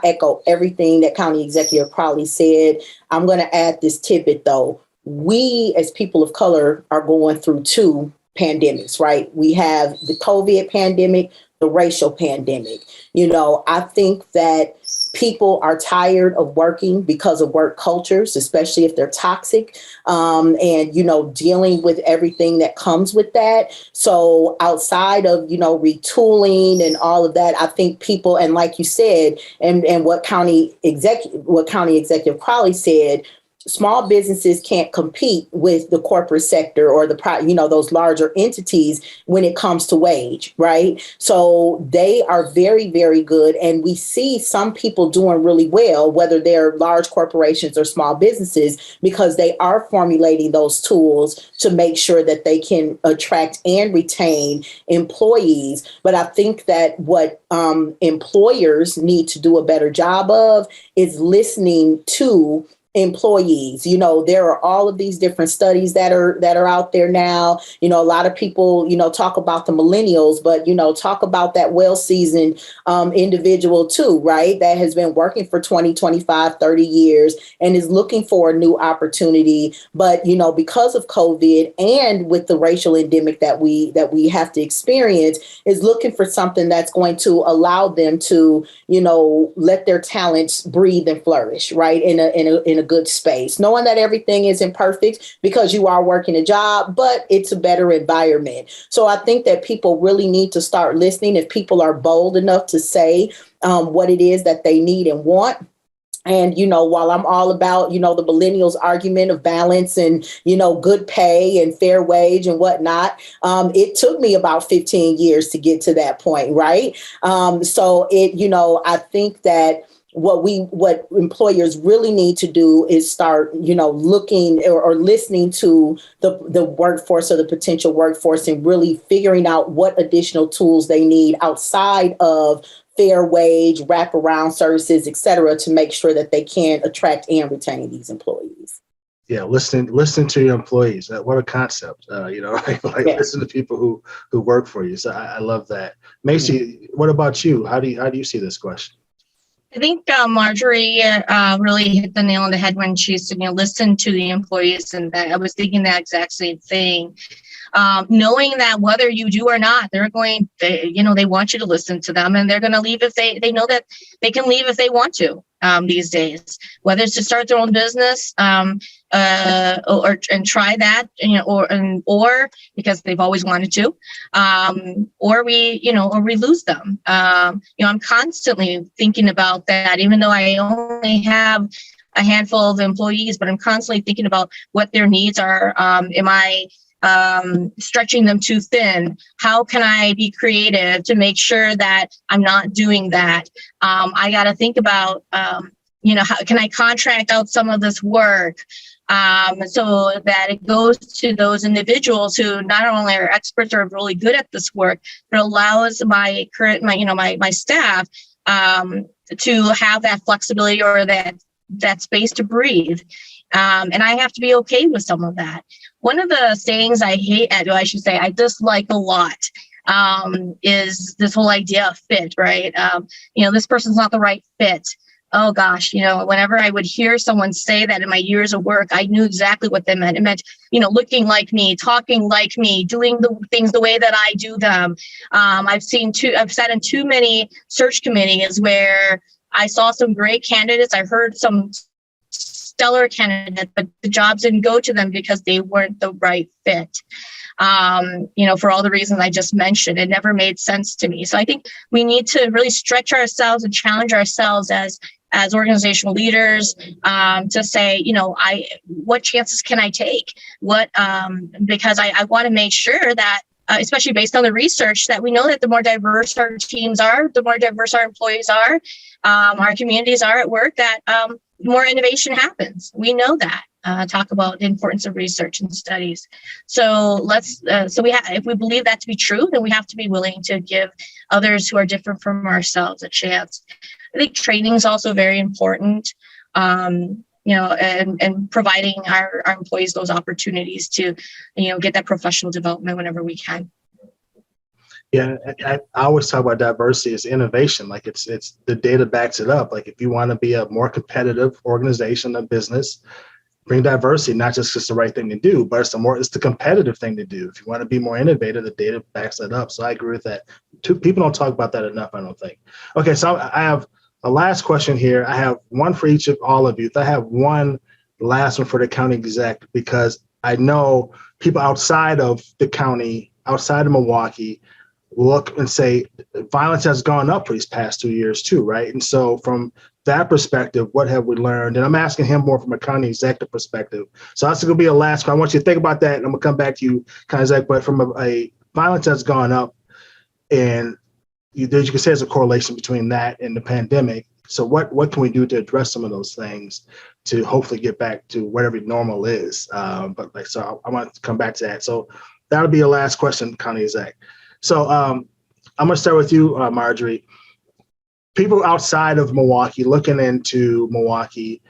echo everything that County Executive Crowley said. I'm going to add this tidbit, though. We, as people of color, are going through two pandemics, right? We have the COVID pandemic, the racial pandemic. I think that people are tired of working because of work cultures, especially if they're toxic, and dealing with everything that comes with that. So outside of retooling and all of that, I think people, and like you said, and what County Executive Crowley said, small businesses can't compete with the corporate sector or those larger entities when it comes to wage, right? So they are very, very good. And we see some people doing really well, whether they're large corporations or small businesses, because they are formulating those tools to make sure that they can attract and retain employees. But I think that what employers need to do a better job of is listening to employees. There are all of these different studies that are out there now. A lot of people, talk about the millennials, but, talk about that well-seasoned individual too, right? That has been working for 20, 25, 30 years and is looking for a new opportunity. But, because of COVID and with the racial endemic that we have to experience, is looking for something that's going to allow them to, let their talents breathe and flourish, right? In a good space, knowing that everything isn't perfect because you are working a job, but it's a better environment. So I think that people really need to start listening if people are bold enough to say what it is that they need and want. And, while I'm all about, the millennials argument of balance and, good pay and fair wage and whatnot, it took me about 15 years to get to that point. Right. So I think that what employers really need to do is start, looking or listening to the workforce or the potential workforce and really figuring out what additional tools they need outside of fair wage, wraparound services, et cetera, to make sure that they can attract and retain these employees. Yeah, listen to your employees. What a concept, listen to people who work for you. So I love that. Maysee, what about you? How do you see this question? I think Marjorie really hit the nail on the head when she said, listen to the employees. And that I was thinking that exact same thing. Knowing that whether you do or not, they want you to listen to them, and they're going to leave if they know that they can leave if they want to these days, whether it's to start their own business and try that, or because they've always wanted to, or we lose them. I'm constantly thinking about that, even though I only have a handful of employees, but I'm constantly thinking about what their needs are. Am I stretching them too thin? How can I be creative to make sure that I'm not doing that? I got to think about, how can I contract out some of this work so that it goes to those individuals who not only are experts or really good at this work, but allows my staff to have that flexibility or that space to breathe. And I have to be okay with some of that. One of the sayings I dislike a lot is this whole idea of fit, right? This person's not the right fit. Oh gosh, whenever I would hear someone say that in my years of work, I knew exactly what they meant. It meant, looking like me, talking like me, doing the things the way that I do them. I've sat in too many search committees where I saw some great candidates. I heard some stellar candidate, but the jobs didn't go to them because they weren't the right fit. For all the reasons I just mentioned, it never made sense to me. So I think we need to really stretch ourselves and challenge ourselves as organizational leaders, to say, what chances can I take? Because I want to make sure that, especially based on the research, that we know that the more diverse our teams are, the more diverse our employees are, our communities are at work, that more innovation happens. We know that. Talk about the importance of research and studies. So if we believe that to be true, then we have to be willing to give others who are different from ourselves a chance. I think training is also very important, and providing our employees those opportunities to, get that professional development whenever we can. Yeah, I always talk about diversity as innovation. Like it's the data backs it up. Like if you want to be a more competitive organization, a business, bring diversity, not just because it's the right thing to do, but it's the competitive thing to do. If you want to be more innovative, the data backs that up. So I agree with that. People don't talk about that enough, I don't think. Okay, so I have a last question here. I have one for each of all of you. I have one last one for the county exec, because I know people outside of the county, outside of Milwaukee, look and say violence has gone up for these past 2 years too, right? And so from that perspective, what have we learned? And I'm asking him more from a county executive perspective. So that's going to be a last one. I want you to think about that, and I'm going to come back to you, county exec. But from a violence has gone up, and you can say there's a correlation between that and the pandemic. So what can we do to address some of those things to hopefully get back to whatever normal is? I want to come back to that. So that'll be your last question, county exec. So I'm going to start with you, Marjorie. People outside of Milwaukee, looking into Milwaukee,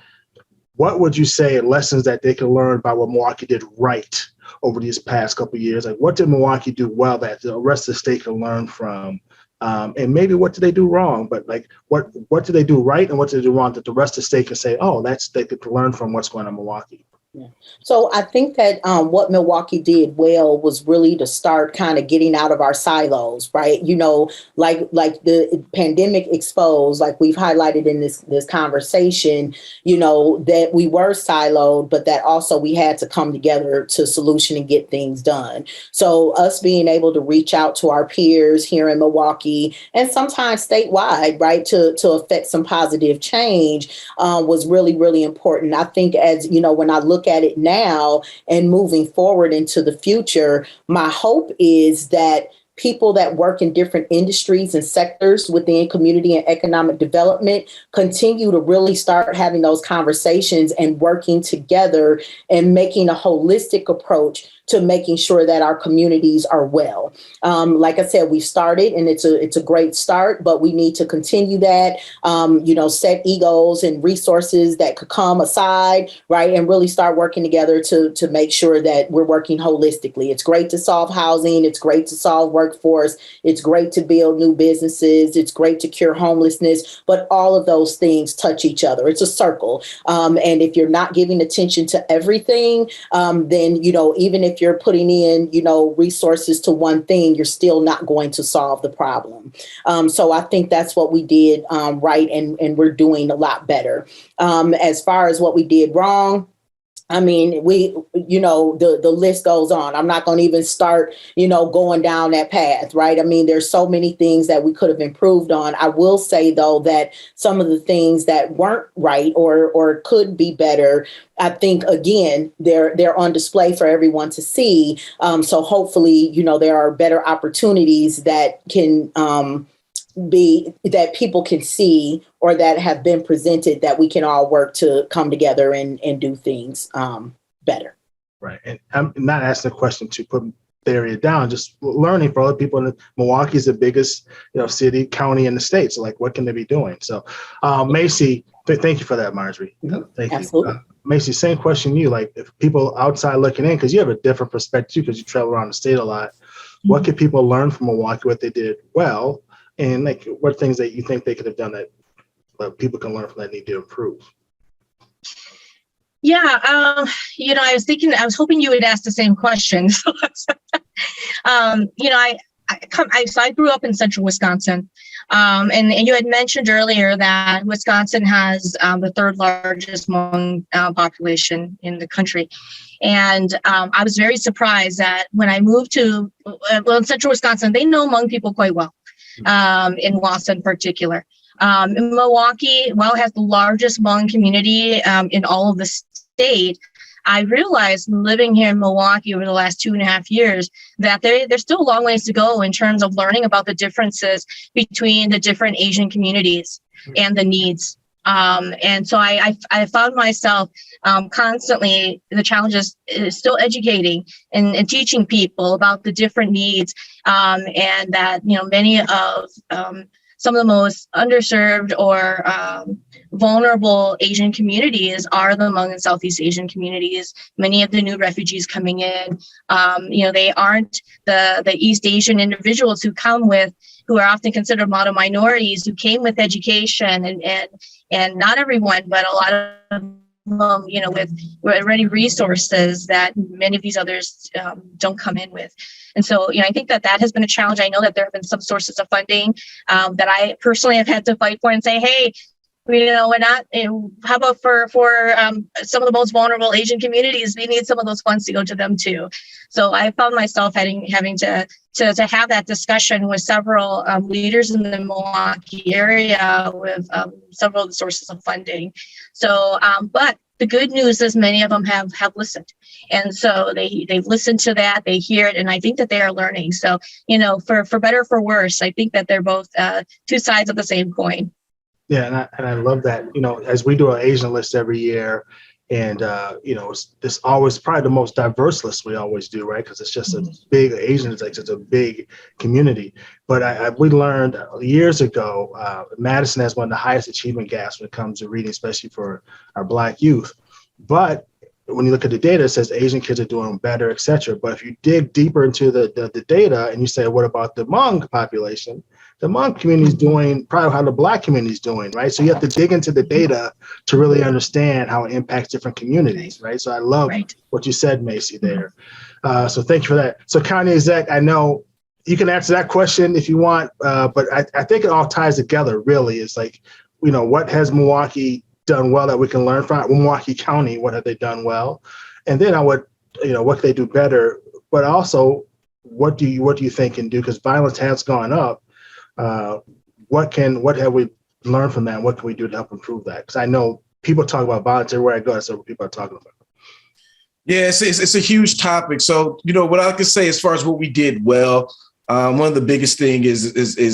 what would you say are lessons that they can learn about what Milwaukee did right over these past couple of years? Like, what did Milwaukee do well that the rest of the state can learn from? And maybe what did they do wrong? But like, what did they do right and what did they do wrong that the rest of the state can say, oh, they could learn from what's going on in Milwaukee? Yeah. So I think that what Milwaukee did well was really to start kind of getting out of our silos, right? Like the pandemic exposed, like we've highlighted in this conversation, that we were siloed, but that also we had to come together to solution and get things done. So us being able to reach out to our peers here in Milwaukee and sometimes statewide, right, to affect some positive change was really, really important. I think when I look at it now and moving forward into the future, my hope is that people that work in different industries and sectors within community and economic development continue to really start having those conversations and working together and making a holistic approach to making sure that our communities are well. Like I said, we've started and it's a great start, but we need to continue that, set egos and resources that could come aside, right? And really start working together to make sure that we're working holistically. It's great to solve housing. It's great to solve workforce. It's great to build new businesses. It's great to cure homelessness, but all of those things touch each other. It's a circle. And if you're not giving attention to everything, then, even if you're putting in, resources to one thing, you're still not going to solve the problem. So I think that's what we did right, and we're doing a lot better. As far as what we did wrong, I mean, the list goes on. I'm not going to even start, going down that path, right? I mean, there's so many things that we could have improved on. I will say, though, that some of the things that weren't right or could be better, I think, again, they're on display for everyone to see. So hopefully, there are better opportunities that can that people can see or that have been presented that we can all work to come together and do things better. Right. And I'm not asking a question to put the area down, just learning for other people. Milwaukee is the biggest, city, county in the state. So like, what can they be doing? So Maysee, thank you for that, Marjorie. Thank Absolutely. you. Maysee, same question to you. Like if people outside looking in, because you have a different perspective too, because you travel around the state a lot, what can people learn from Milwaukee, what they did well? And like, what things that you think they could have done that people can learn from that need to improve? Yeah, I was hoping you would ask the same question. So, I I grew up in central Wisconsin, and you had mentioned earlier that Wisconsin has the third largest Hmong population in the country. And I was very surprised that when I moved to, in central Wisconsin, they know Hmong people quite well, in Wausau in particular. In Milwaukee, while it has the largest Hmong community in all of the state, I realized living here in Milwaukee over the last 2.5 years that there's still a long ways to go in terms of learning about the differences between the different Asian communities and the needs. And so I found myself constantly, the challenge is still educating and teaching people about the different needs, and that, many of some of the most underserved or vulnerable Asian communities are the Hmong and Southeast Asian communities. Many of the new refugees coming in, they aren't the East Asian individuals who are often considered model minorities, who came with education and not everyone, but a lot of them, with already resources that many of these others don't come in with. And so, I think that has been a challenge. I know that there have been some sources of funding that I personally have had to fight for and say, hey, we're not, how about for some of the most vulnerable Asian communities, we need some of those funds to go to them too. So I found myself having to have that discussion with several leaders in the Milwaukee area with several of the sources of funding. So, but the good news is many of them have listened. And so they've listened to that, they hear it, and I think that they are learning. So, for better or for worse, I think that they're both two sides of the same coin. Yeah, and I love that. As we do an Asian list every year, and it's always probably the most diverse list we always do, right? Because it's just a big Asian is like such a big community. But we learned years ago, Madison has one of the highest achievement gaps when it comes to reading, especially for our Black youth. But when you look at the data, it says Asian kids are doing better, et cetera. But if you dig deeper into the data and you say, what about the Hmong population? The Hmong community is doing probably how the Black community is doing, right? So you have to dig into the data to really understand how it impacts different communities, right? So I love what you said, Maysee, there. So thank you for that. So County Exec, I know you can answer that question if you want, but I think it all ties together, really. It's like, what has Milwaukee done well that we can learn from? Milwaukee County, what have they done well? And then what can they do better? But also, what do you think can do? Because violence has gone up. What have we learned from that? And what can we do to help improve that? Because I know people talk about violence everywhere I go. That's what people are talking about. Yeah, it's a huge topic. So, what I can say as far as what we did well, one of the biggest thing is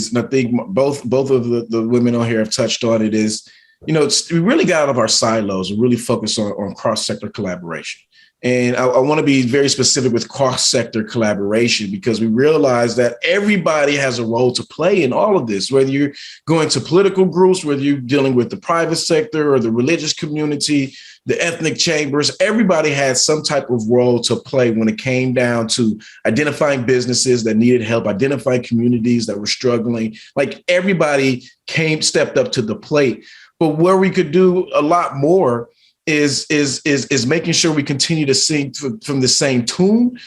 and I think both of the women on here have touched on it, is, we really got out of our silos and really focus on cross-sector collaboration. And I want to be very specific with cross-sector collaboration, because we realize that everybody has a role to play in all of this, whether you're going to political groups, whether you're dealing with the private sector or the religious community, the ethnic chambers. Everybody had some type of role to play when it came down to identifying businesses that needed help, identifying communities that were struggling. Like, everybody stepped up to the plate. But where we could do a lot more is making sure we continue to sing from the same tune,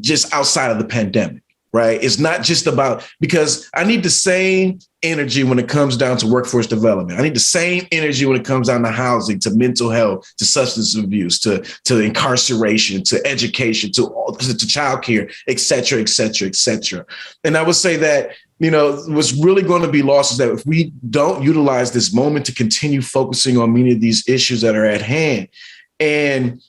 just outside of the pandemic, right? It's not just about, because I need the same energy when it comes down to workforce development. I need the same energy when it comes down to housing, to mental health, to substance abuse, to incarceration, to education, to childcare, et cetera, et cetera, et cetera. And I would say that, what's really going to be lost is that if we don't utilize this moment to continue focusing on many of these issues that are at hand. And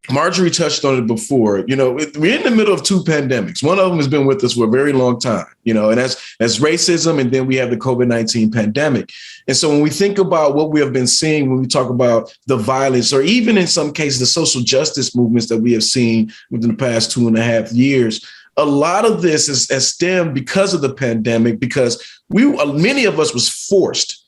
Marjorie touched on it before, we're in the middle of two pandemics. One of them has been with us for a very long time, and that's racism. And then we have the COVID-19 pandemic. And so when we think about what we have been seeing, when we talk about the violence, or even in some cases, the social justice movements that we have seen within the past 2.5 years, a lot of this has stemmed because of the pandemic, because many of us was forced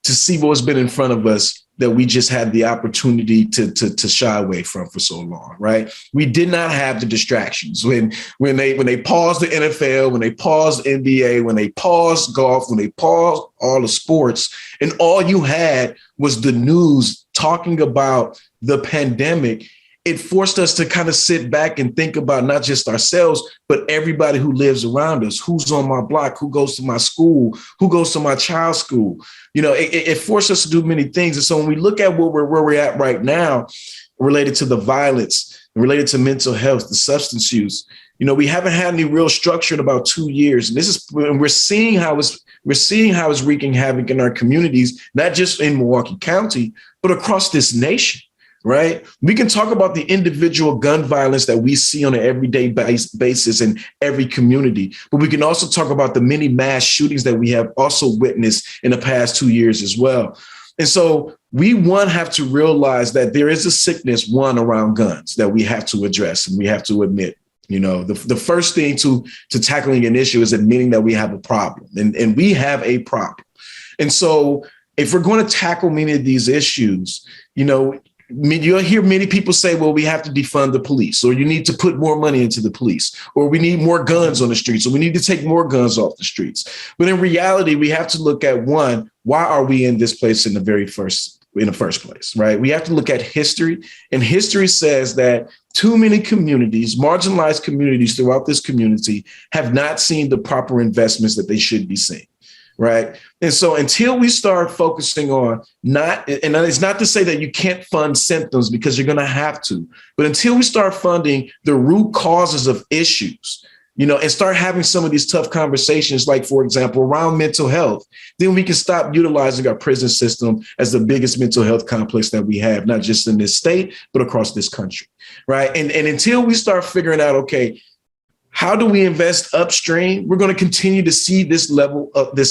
to see what's been in front of us that we just had the opportunity to shy away from for so long, right? We did not have the distractions when they paused the NFL, when they paused the NBA, when they paused golf, when they paused all the sports, and all you had was the news talking about the pandemic. it forced us to kind of sit back and think about not just ourselves, but everybody who lives around us, who's on my block, who goes to my school, who goes to my child's school. It forced us to do many things. And so when we look at where we're at right now, related to the violence, related to mental health, the substance use, we haven't had any real structure in about 2 years. And we're seeing how it's wreaking havoc in our communities, not just in Milwaukee County, but across this nation. Right? We can talk about the individual gun violence that we see on an everyday basis in every community, but we can also talk about the many mass shootings that we have also witnessed in the past 2 years as well. And so we, have to realize that there is a sickness, around guns that we have to address and we have to admit. The first thing to tackling an issue is admitting that we have a problem, and we have a problem. And so if we're going to tackle many of these issues, you'll hear many people say, well, we have to defund the police, or you need to put more money into the police, or we need more guns on the streets, or we need to take more guns off the streets. But in reality, we have to look at why are we in this place in the first place, right? We have to look at history, and history says that too many communities, marginalized communities throughout this community, have not seen the proper investments that they should be seeing. Right. And so until we start focusing on and it's not to say that you can't fund symptoms, because you're going to have to, but until we start funding the root causes of issues, and start having some of these tough conversations, like, for example, around mental health, then we can stop utilizing our prison system as the biggest mental health complex that we have, not just in this state, but across this country. Right. And until we start figuring out, OK, how do we invest upstream? We're going to continue to see this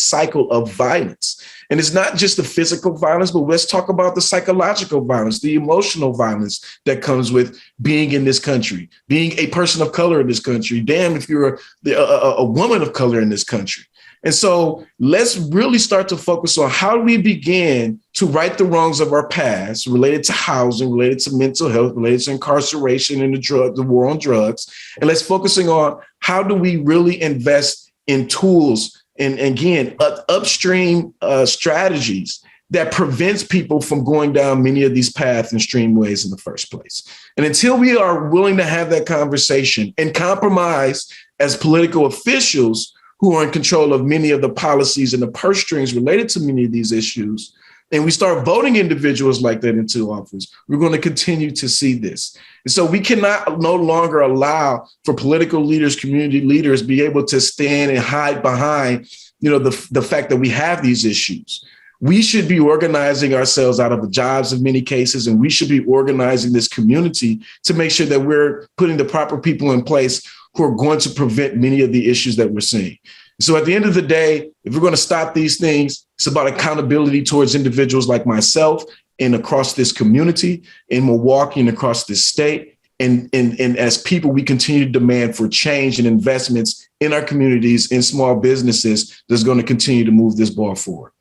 cycle of violence. And it's not just the physical violence, but let's talk about the psychological violence, the emotional violence that comes with being in this country, being a person of color in this country. Damn, if you're a woman of color in this country. And so let's really start to focus on how do we begin to right the wrongs of our past related to housing, related to mental health, related to incarceration and the war on drugs. And let's focusing on how do we really invest in tools and again, upstream strategies that prevents people from going down many of these paths and streamways in the first place. And until we are willing to have that conversation and compromise as political officials who are in control of many of the policies and the purse strings related to many of these issues, and we start voting individuals like that into office, we're going to continue to see this. And so we cannot no longer allow for political leaders, community leaders, be able to stand and hide behind, the fact that we have these issues. We should be organizing ourselves out of the jobs in many cases, and we should be organizing this community to make sure that we're putting the proper people in place who are going to prevent many of the issues that we're seeing. So at the end of the day, if we're going to stop these things, it's about accountability towards individuals like myself and across this community in Milwaukee and across this state. And as people, we continue to demand for change and investments in our communities, in small businesses, that's going to continue to move this ball forward.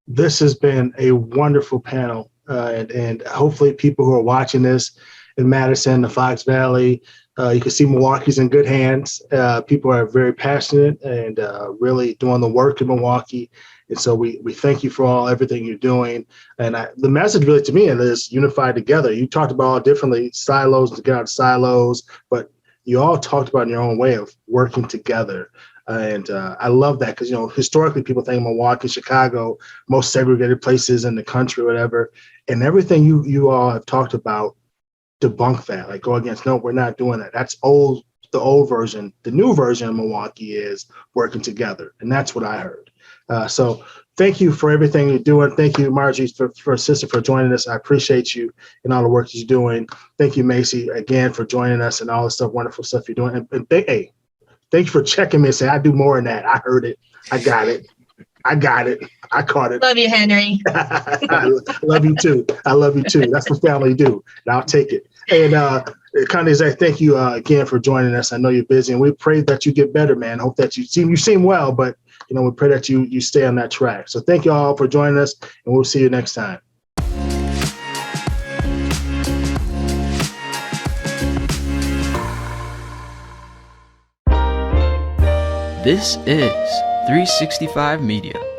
This has been a wonderful panel, and hopefully people who are watching this in Madison, the Fox Valley, you can see Milwaukee's in good hands. People are very passionate and really doing the work in Milwaukee. And so we thank you for everything you're doing. And the message really to me is unified together. You talked about all differently silos to get out of silos, but you all talked about in your own way of working together. And I love that because, historically people think Milwaukee, Chicago, most segregated places in the country or whatever. And everything you all have talked about, debunk that, like go against, no, we're not doing that. That's old, the old version. The new version of Milwaukee is working together. And that's what I heard. So thank you for everything you're doing. Thank you, Marjorie, for sister, for joining us. I appreciate you and all the work you're doing. Thank you, Maysee, again, for joining us and all the stuff, wonderful stuff you're doing. And thank you for checking me and saying, I do more than that. I heard it. I got it. I caught it. Love you, Henry. I love you too. That's what family do. And I'll take it. And Connie, thank you again for joining us. I know you're busy, and we pray that you get better, man. Hope that you seem well, but we pray that you stay on that track. So thank you all for joining us, and we'll see you next time. This is 365 Media.